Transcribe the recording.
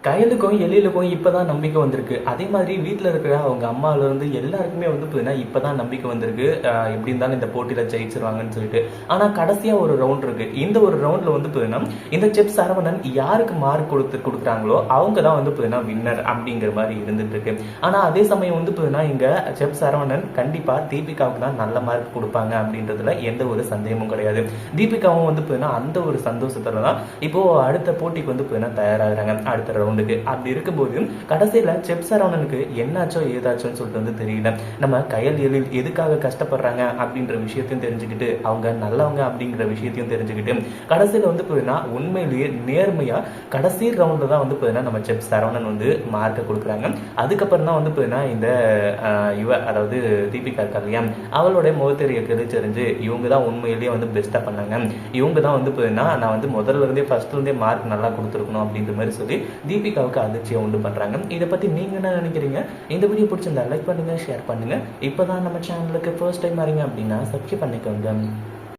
கயலுக்கும் எழிலுக்கும் இப்பதான் நம்பிக்கை வந்திருக்கு. அதே மாதிரி வீட்டில் இருக்கிற அவங்க அம்மால இருந்து எல்லாருக்குமே வந்து பார்த்தீங்கன்னா இப்பதான் நம்பிக்கை வந்திருக்கு. எப்படி இருந்தாலும் இந்த போட்டியில ஜெயிச்சிருவாங்கன்னு சொல்லிட்டு. ஆனா கடைசியா ஒரு ரவுண்ட் இருக்கு. இந்த ஒரு ரவுண்ட்ல வந்து பார்த்தீங்கன்னா இந்த செப் சரவணன் யாருக்கு மார்க் கொடுக்குறாங்களோ அவங்க தான் வந்து பார்த்தீங்கன்னா வின்னர் அப்படிங்கிற மாதிரி இருந்துட்டு இருக்கு. ஆனா அதே சமயம் வந்து பார்த்தீங்கன்னா இங்க செப் சரவணன் கண்டிப்பா தீபிகாவுக்கு தான் நல்ல மார்க் கொடுப்பாங்க அப்படின்றதுல எந்த ஒரு சந்தேகமும் கிடையாது. தீபிகாவும் வந்து பார்த்தீங்கன்னா அந்த ஒரு சந்தோஷத்துல தான் இப்போ அடுத்த போட்டிக்கு வந்து பார்த்தீங்கன்னா தயாராகிறாங்க அடுத்த ரவுண்டுக்கு. அப்படி இருக்கும்போது கடைசியில செப் சரவணனுக்கு என்னாச்சோ ஏதாச்சோன்னு சொல்லிட்டு வந்து தெரியல. நம்ம கயல் எழில் எதுக்காக கஷ்டப்படுறாங்க அப்படின்ற விஷயத்தையும் தெரிஞ்சுக்கிட்டு அவங்க நல்லவங்க அப்படிங்கிற விஷயத்தையும் தெரிஞ்சுக்கிட்டு கடைசியில வந்து பார்த்தீங்கன்னா உண்மையிலேயே நேர்மையா கடைசி ரவுண்ட்ல தான் வந்து பார்த்தீங்கன்னா நம்ம செப் சரவணன் வந்து மார்க்கை கொடுக்குறாங்க. அதுக்கப்புறம் தான் வந்து பார்த்தீங்கன்னா இந்த அதாவது தீபிகா இருக்கா இல்லையா அவளுடைய முகத்தெரிய தெரிஞ்சு இவங்க தான் உண்மையிலேயே வந்து பெஸ்டா பண்ணாங்க. இவங்க தான் வந்து பார்த்தீங்கன்னா நான் வந்து முதல்ல இருந்தே ஃபர்ஸ்ட்ல இருந்தே மார்க் நல்லா கொடுத்துருக்கணும் அப்படின்ற மாதிரி சொல்லி தீபிகாவுக்கு அதிர்ச்சியை உண்டு பண்றாங்க. இதை பத்தி நீங்க என்ன நினைக்கிறீங்க? இந்த வீடியோ பிடிச்சிருந்தா லைக் பண்ணுங்க, ஷேர் பண்ணுங்க. இப்பதான் நம்ம சேனலுக்கு ஃபர்ஸ்ட் டைம் வரீங்க அப்படின்னா சப்ஸ்கிரைப் பண்ணிக்கோங்க.